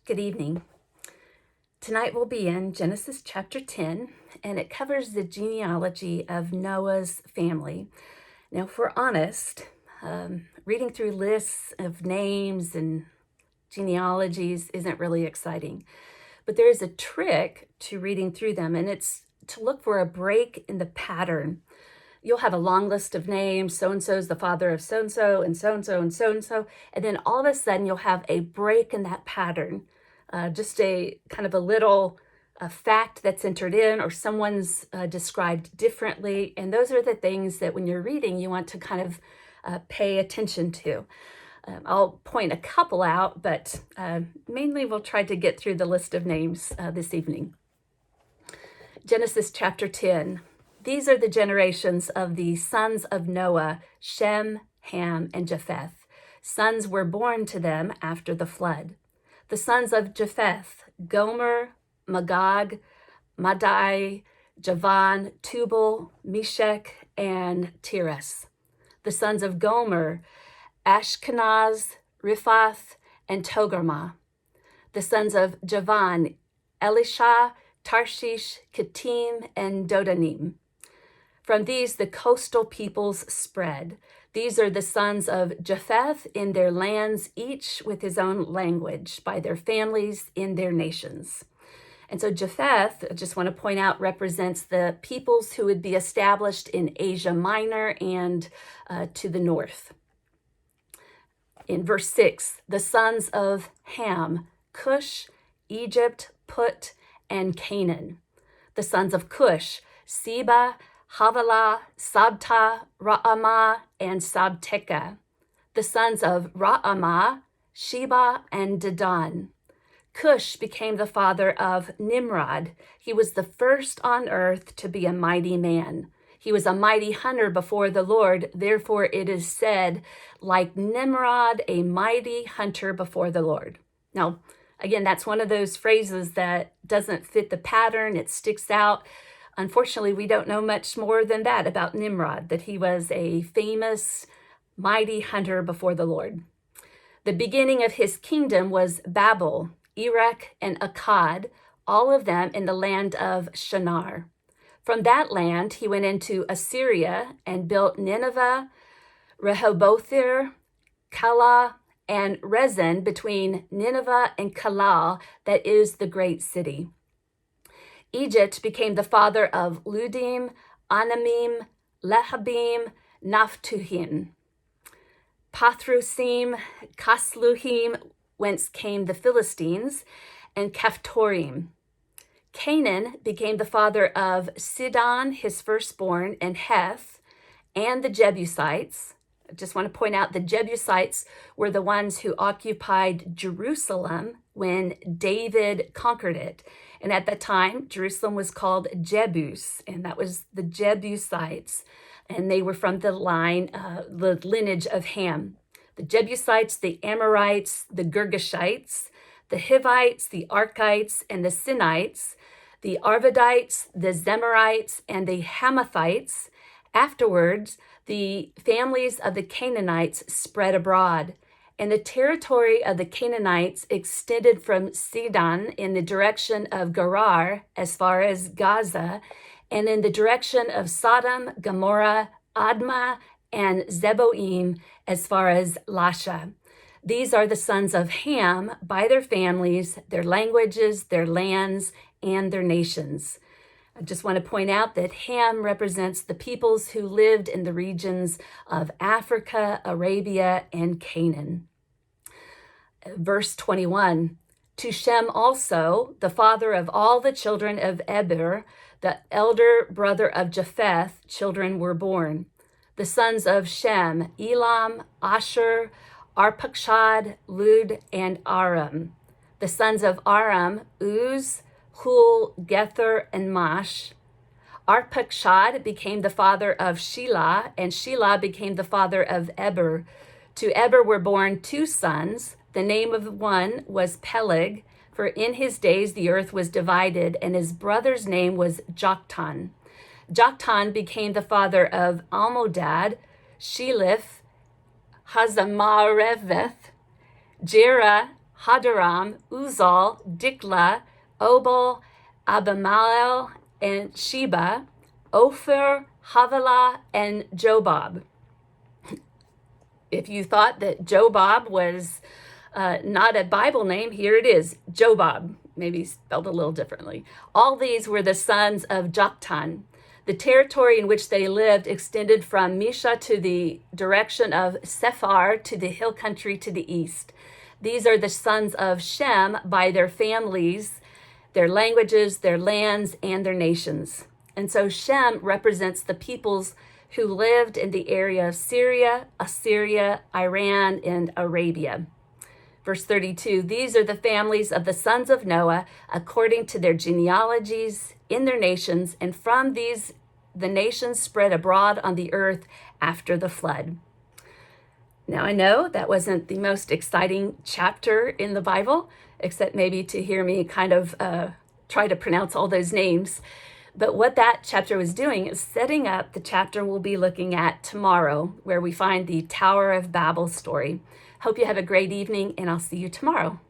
Good evening. Tonight we'll be in Genesis chapter 10, and it covers the genealogy of Noah's family. Now, if we're honest, reading through lists of names and genealogies isn't really exciting. But there is a trick to reading through them, and it's to look for a break in the pattern. You'll have a long list of names, so-and-so is the father of so-and-so, and so-and-so, and so-and-so, and then all of a sudden you'll have a break in that pattern. Just a kind of a little fact that's entered in, or someone's described differently. And those are the things that when you're reading, you want to kind of pay attention to. I'll point a couple out, but mainly we'll try to get through the list of names this evening. Genesis chapter 10. These are the generations of the sons of Noah, Shem, Ham, and Japheth. Sons were born to them after the flood. The sons of Japheth, Gomer, Magog, Madai, Javan, Tubal, Meshech, and Tiras. The sons of Gomer, Ashkenaz, Riphath, and Togarmah. The sons of Javan, Elisha, Tarshish, Kittim, and Dodanim. From these the coastal peoples spread. These are the sons of Japheth in their lands, each with his own language, by their families in their nations. And so Japheth, I just want to point out, represents the peoples who would be established in Asia Minor and to the north. In verse 6, the sons of Ham, Cush, Egypt, Put, and Canaan. The sons of Cush, Seba, Havilah, Sabta, Ra'amah, and Sabteka. The sons of Ra'amah, Sheba, and Dedan. Cush became the father of Nimrod. He was the first on earth to be a mighty man. He was a mighty hunter before the Lord. Therefore it is said, like Nimrod, a mighty hunter before the Lord. Now, again, that's one of those phrases that doesn't fit the pattern. It sticks out. Unfortunately, we don't know much more than that about Nimrod, that he was a famous, mighty hunter before the Lord. The beginning of his kingdom was Babel, Erech, and Akkad, all of them in the land of Shinar. From that land, he went into Assyria and built Nineveh, Rehoboth-ir, Calah, and Rezin between Nineveh and Calah, that is the great city. Egypt became the father of Ludim, Anamim, Lehabim, Naphtuhim, Pathrusim, Kasluhim, whence came the Philistines, and Caphtorim. Canaan became the father of Sidon, his firstborn, and Heth, and the Jebusites. I just want to point out the Jebusites were the ones who occupied Jerusalem when David conquered it. And at that time, Jerusalem was called Jebus, and that was the Jebusites. And they were from the lineage of Ham. The Jebusites, the Amorites, the Girgashites, the Hivites, the Archites, and the Sinites, the Arvadites, the Zemarites, and the Hamathites. Afterwards, the families of the Canaanites spread abroad, and the territory of the Canaanites extended from Sidon in the direction of Gerar as far as Gaza, and in the direction of Sodom, Gomorrah, Admah, and Zeboim as far as Lasha. These are the sons of Ham by their families, their languages, their lands, and their nations. I just want to point out that Ham represents the peoples who lived in the regions of Africa, Arabia, and Canaan. Verse 21, to Shem also, the father of all the children of Eber, the elder brother of Japheth, children were born. The sons of Shem, Elam, Asher, Arpachshad, Lud, and Aram. The sons of Aram, Uz, Hul, Gether, and Mash. Arpachshad became the father of Shelah, and Shelah became the father of Eber. To Eber were born two sons. The name of one was Peleg, for in his days the earth was divided, and his brother's name was Joktan. Joktan became the father of Almodad, Sheleph, Hazamareveth, Jerah, Hadaram, Uzal, Dikla, Obal, Abimael, and Sheba, Ophir, Havilah, and Jobab. If you thought that Jobab was not a Bible name, here it is, Jobab, maybe spelled a little differently. All these were the sons of Joktan. The territory in which they lived extended from Misha to the direction of Sephar to the hill country to the east. These are the sons of Shem by their families, their languages, their lands, and their nations. And so Shem represents the peoples who lived in the area of Syria, Assyria, Iran, and Arabia. Verse 32, these are the families of the sons of Noah according to their genealogies in their nations, and from these the nations spread abroad on the earth after the flood. Now I know that wasn't the most exciting chapter in the Bible, except maybe to hear me kind of try to pronounce all those names. But what that chapter was doing is setting up the chapter we'll be looking at tomorrow, where we find the Tower of Babel story. Hope you have a great evening, and I'll see you tomorrow.